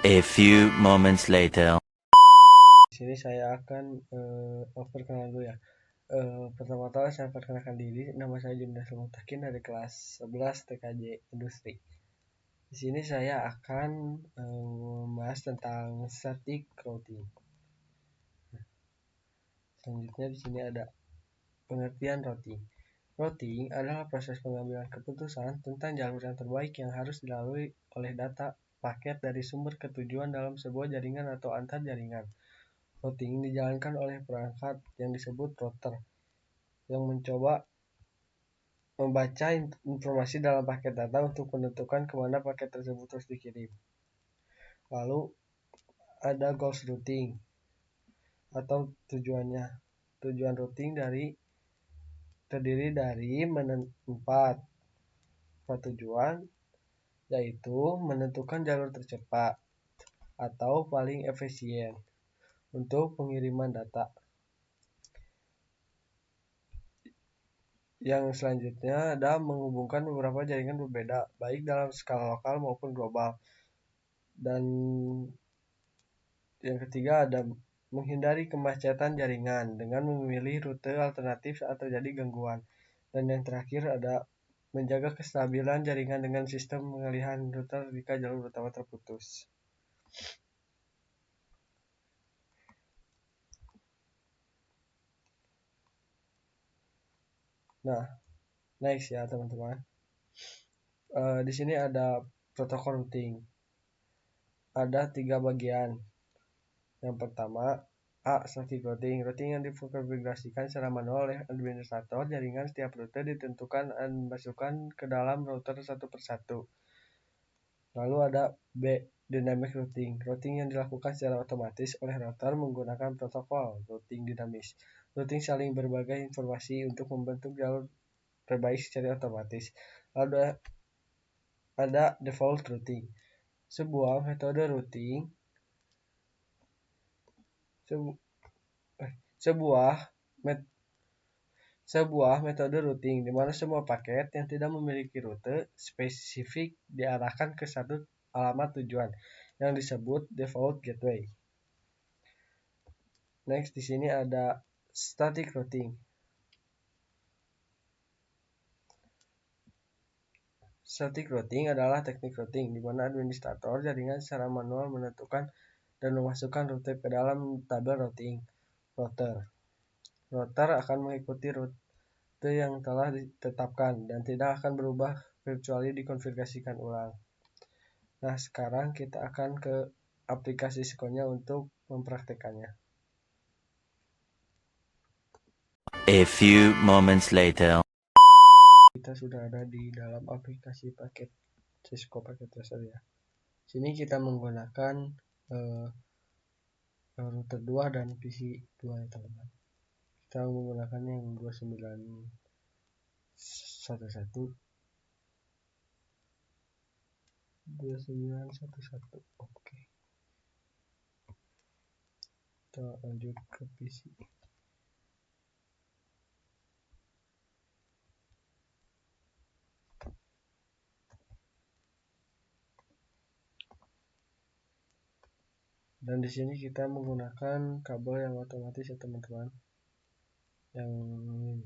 A few moments later. Di sini saya akan perkenalan dulu ya. Pertama-tama saya perkenalkan diri, nama saya Jumdas Mutakin dari kelas 11 TKJ Industri. Di sini saya akan membahas tentang static routing. Selanjutnya di sini ada pengertian routing. Routing adalah proses pengambilan keputusan tentang jalur yang terbaik yang harus dilalui oleh data paket dari sumber ke tujuan dalam sebuah jaringan atau antar jaringan. Routing dijalankan oleh perangkat yang disebut router yang mencoba membaca informasi dalam paket data untuk menentukan kemana paket tersebut terus dikirim. Lalu ada goals routing atau tujuannya. Tujuan routing terdiri dari empat tujuan, yaitu menentukan jalur tercepat atau paling efisien untuk pengiriman data. Yang selanjutnya ada menghubungkan beberapa jaringan berbeda, baik dalam skala lokal maupun global. Dan yang ketiga ada menghindari kemacetan jaringan dengan memilih rute alternatif saat terjadi gangguan. Dan yang terakhir ada menjaga kestabilan jaringan dengan sistem pengalihan rute jika jalur utama terputus. Nah, next ya teman-teman. Di sini ada protokol routing. Ada 3 bagian. Yang pertama, static routing. Routing yang dikonfigurasikan secara manual oleh administrator jaringan. Setiap rute ditentukan dan dimasukkan ke dalam router satu persatu. Lalu ada B, dynamic routing. Routing yang dilakukan secara otomatis oleh router menggunakan protokol routing dinamis. Routing saling berbagai informasi untuk membentuk jalur terbaik secara otomatis. Lalu ada default routing. Sebuah metode routing sebuah metode routing di mana semua paket yang tidak memiliki rute spesifik diarahkan ke satu alamat tujuan yang disebut default gateway. Next, di sini ada static routing. Static routing adalah teknik routing di mana administrator jaringan secara manual menentukan dan memasukkan rute ke dalam tabel routing router. Router akan mengikuti rute yang telah ditetapkan dan tidak akan berubah kecuali dikonfigurasikan ulang. Nah, sekarang kita akan ke aplikasi Sikonya untuk mempraktekannya. A few moments later. Kita sudah ada di dalam aplikasi paket Cisco Packet Tracer ya. Sini kita menggunakan router 2 dan PC 2 ya teman-teman. Kita menggunakan yang 2911. Oke. Kita lanjut ke PC. Dan di sini kita menggunakan kabel yang otomatis ya teman-teman. Yang ini.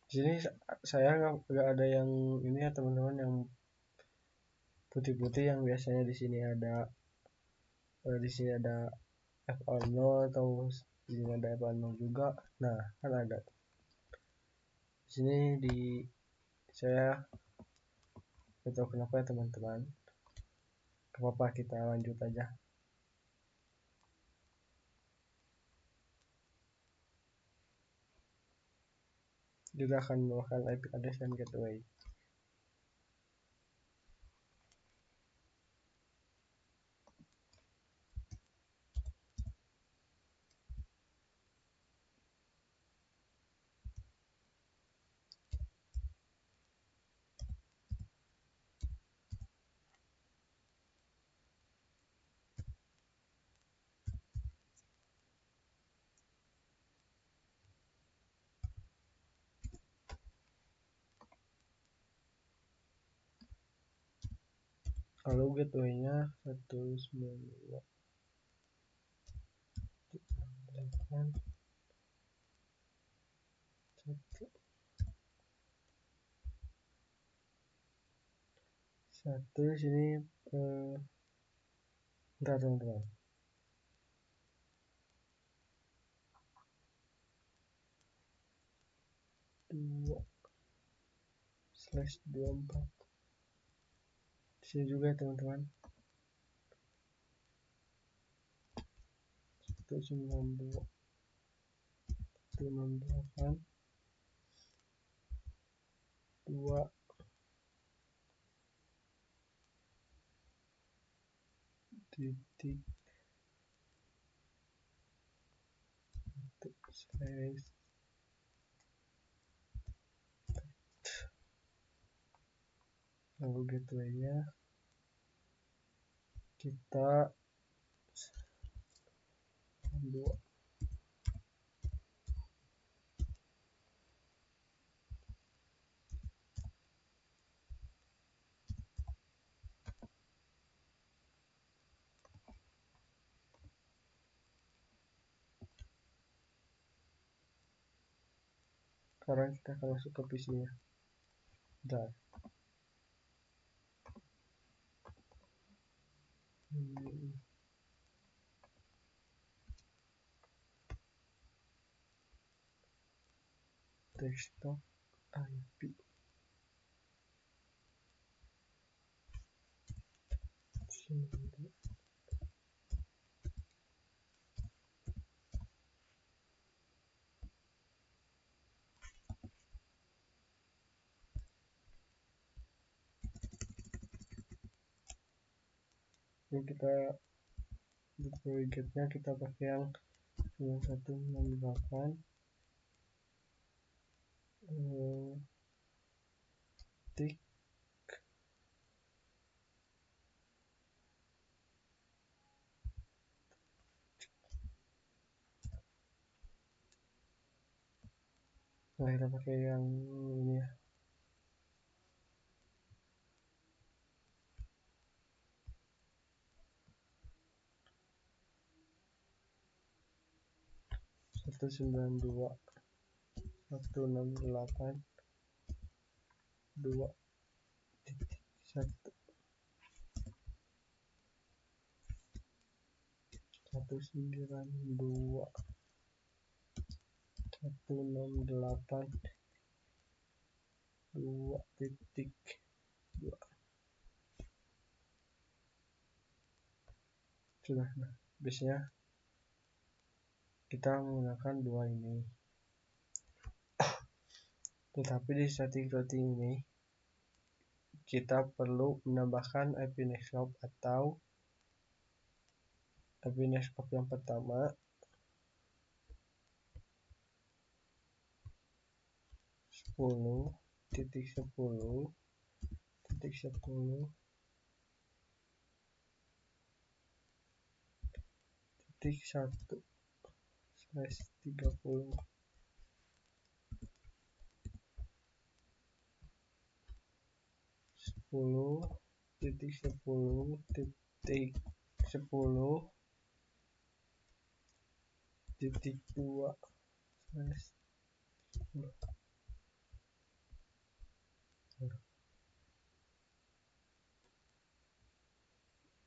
Di sini saya nggak ada yang ini ya teman-teman, yang putih-putih yang biasanya di sini ada F0 atau di sini ada F0 juga. Nah, kan ada. Di sini saya tidak tahu kenapa ya teman-teman. Apa kita lanjut aja. Juga akan menggunakan IP address dan gateway. lalu gateway-nya 192 satu sini bentar teman-teman, 2/24 di sini juga teman-teman, 192 168 2 titik 1 slash lalu gateway-nya kita 2. Sekarang kita akan masuk ke PC-nya. Bentar. Desktop IP. Ini kita deploy get-nya kita pakai yang 9168 tik nah kita pakai yang ini ya, satu sembilan dua satu enam delapan dua titik satu satu sembilan dua satu enam delapan dua titik dua. Sudah. Nah, biasanya kita menggunakan dua ini, tetapi di setting routing ini kita perlu menambahkan IP Nextcloud atau IP Nextcloud yang pertama 10.10.10.1/30 10.10.10.2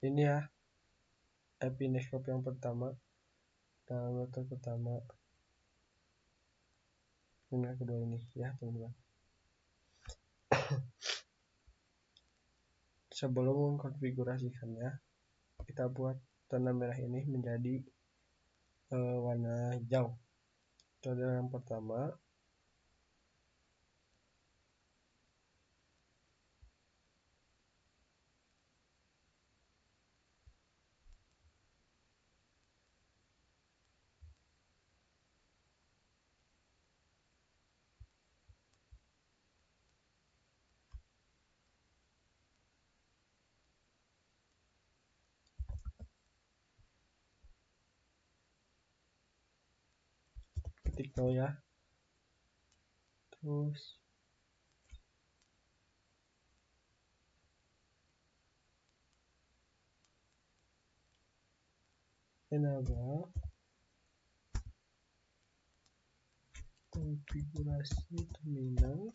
ini ya IP Nextcloud yang pertama dan router pertama dengan kedua ini ya teman-teman. Sebelum mengkonfigurasikannya, kita buat tanda merah ini menjadi warna hijau. Itu adalah yang pertama. Ketik no ya. Terus enable konfigurasi terminal,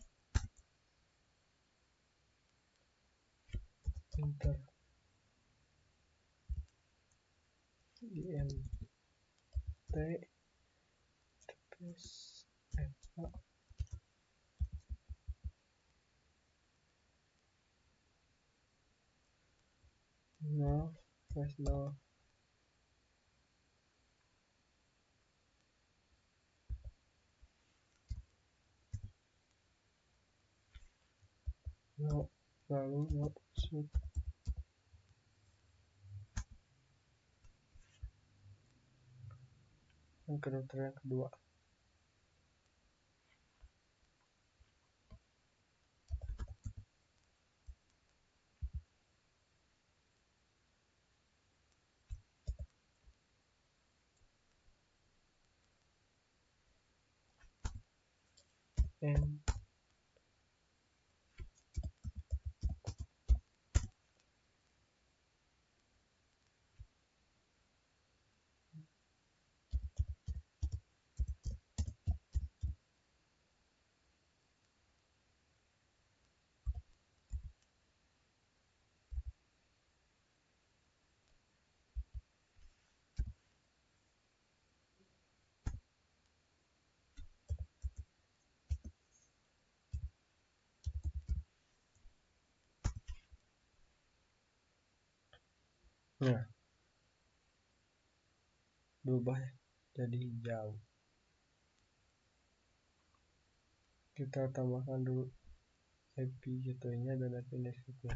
enter int space fa no slash no no lalu no shoot yang kedua and nah berubah jadi hijau. Kita tambahkan dulu IP gateway-nya dan IP network-nya.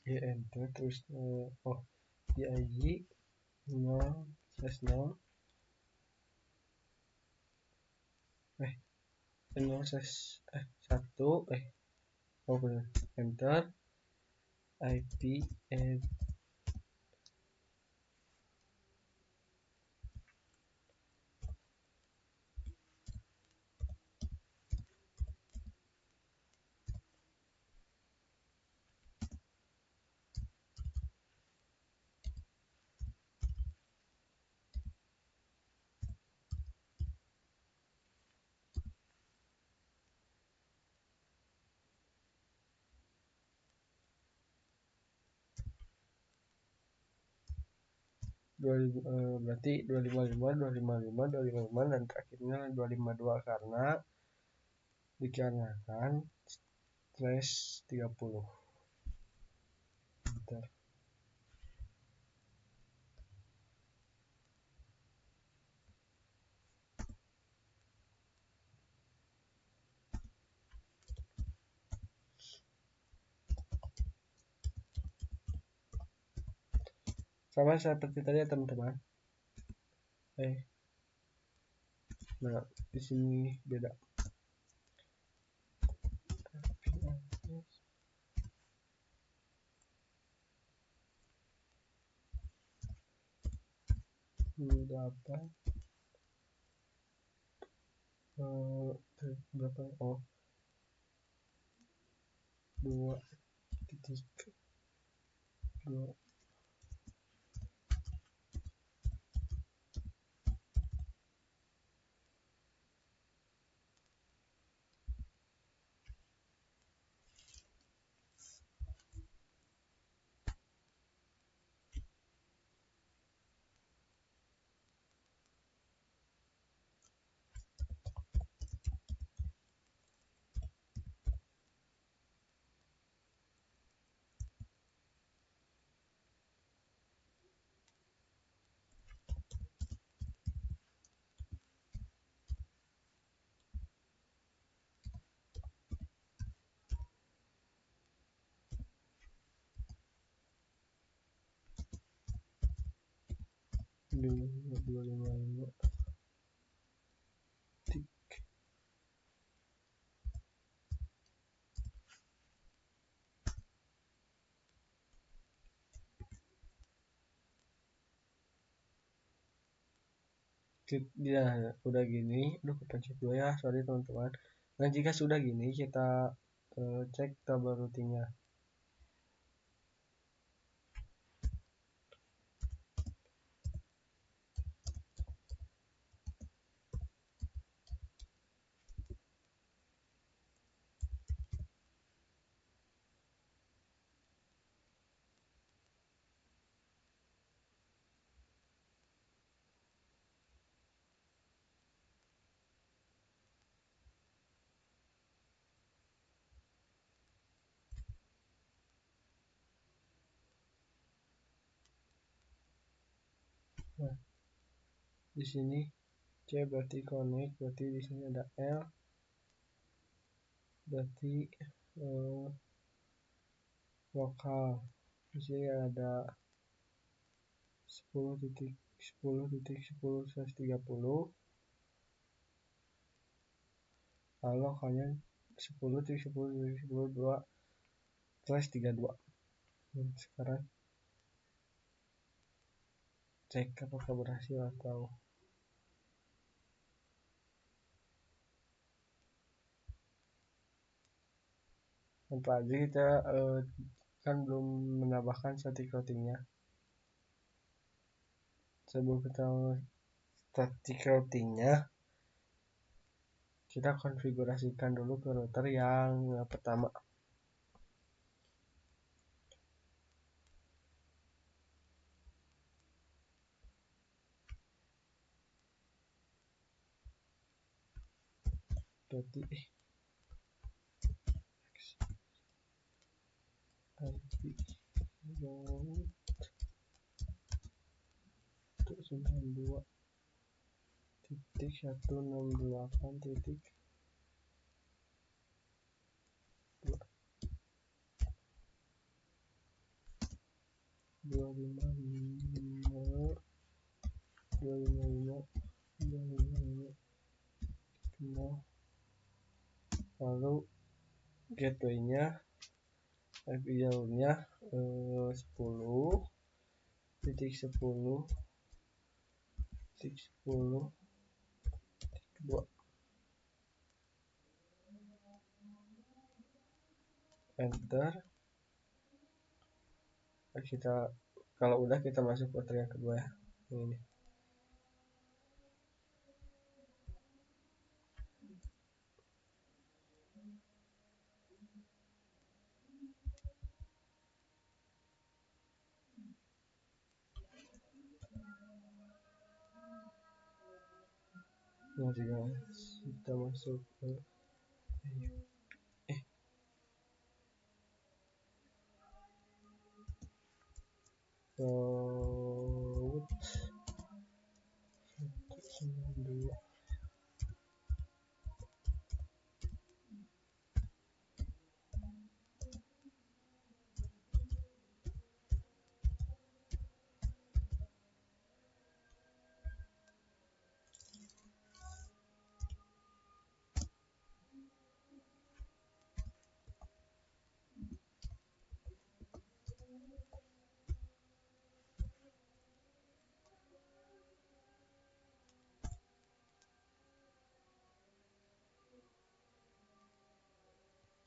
Ya enter terus dig 0/0 1 benar enter IP add 2000, berarti 255 dan terakhirnya 252 karena dikarenakan slash 30. Bentar. Sama seperti tadi ya teman-teman. Nah di sini beda. Berapa? Berapa? 2 titik 2 255 tik. Ya, udah gini, aduh kepencet dua ya, sorry teman-teman. Nah, jika sudah gini, kita cek tabel rutinnya. Nah, di sini C berarti connect, berarti di sini ada L, berarti lokal. Di sini ada 10.10.10/30, lalu lokalnya 10.10.10/2/32. Sekarang cek apakah berhasil atau tanpa aja. Kita kan belum menambahkan static routingnya. Sebelum kita static routingnya, kita konfigurasikan dulu ke router yang pertama. Berarti IP root 192.168.255.255.255.0. Lalu gateway-nya IP jalurnya 10.10.10.2. Enter. Kita kalau udah kita masuk router yang kedua ya, ini. Nah, jika kita masuk ke root 192.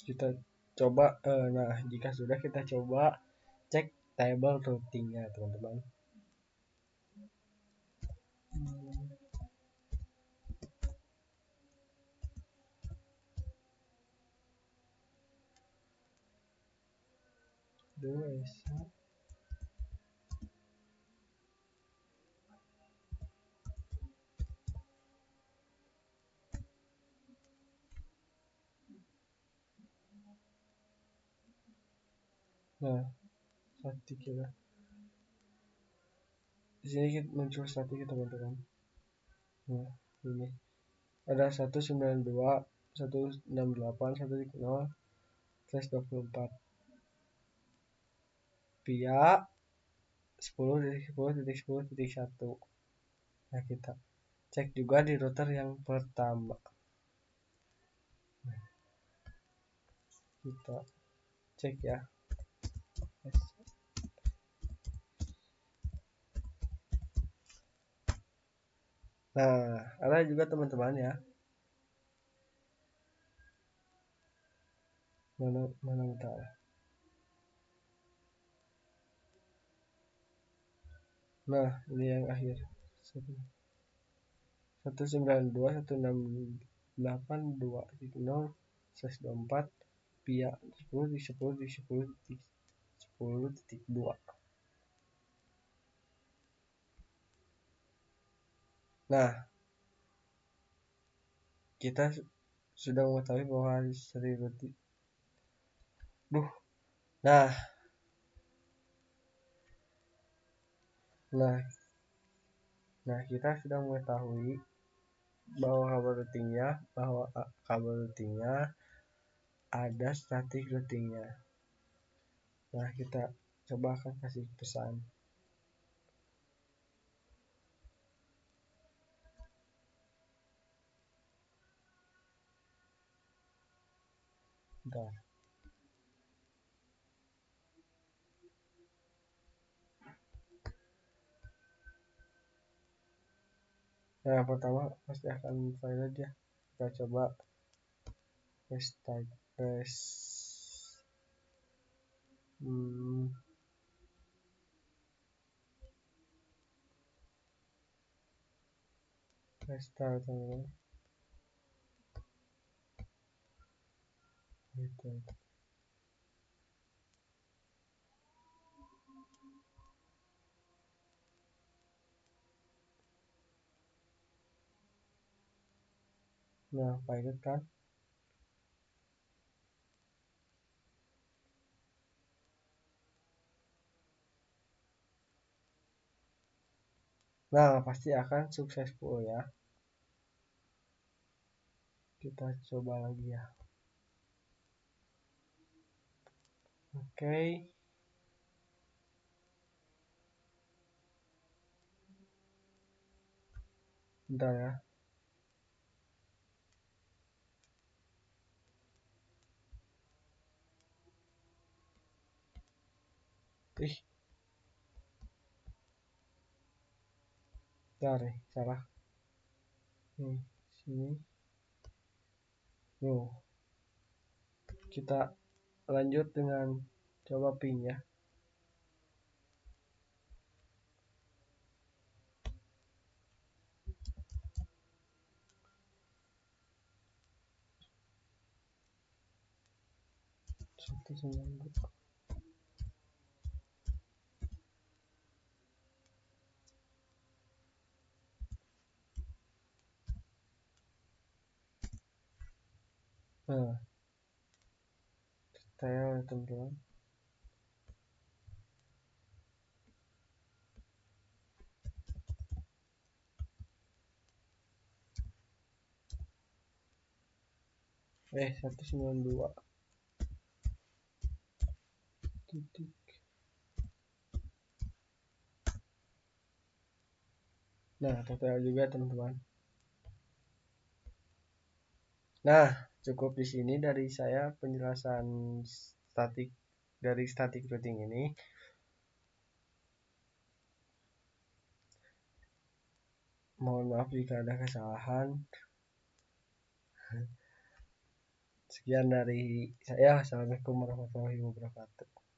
Kita coba, nah jika sudah kita coba cek table routingnya teman-teman. Nah, statik kita di sini muncul statik teman-teman. Nah, ini ada 192.168.1.0/24 via 10.10.10.1. Nah, kita cek juga di router yang pertama. Kita cek ya. Nah, ada juga teman-teman ya. Mana bentar. Nah, ini yang akhir. 192.168.2.0/24 via 10.10.10.10.2. Nah, kita sudah mengetahui bahwa seri routing. Nah, kita sudah mengetahui bahwa kabel routingnya ada static routingnya. Nah, kita coba akan kasih pesan. Bentar. Nah, yang pertama pasti akan file aja. Kita coba restart teman-teman. Nah, pilot kan. Nah, pasti akan successful ya. Kita coba lagi ya. Oke. Bentar ya. Bentar nih, salah. Nih, sini. Kita lanjut dengan coba ping ya. Nah, saya teman-teman. Eh, 192. Titik. Nah, total juga teman-teman. Nah, cukup di sini dari saya penjelasan static routing ini. Mohon maaf jika ada kesalahan. Sekian dari saya. Assalamualaikum warahmatullahi wabarakatuh.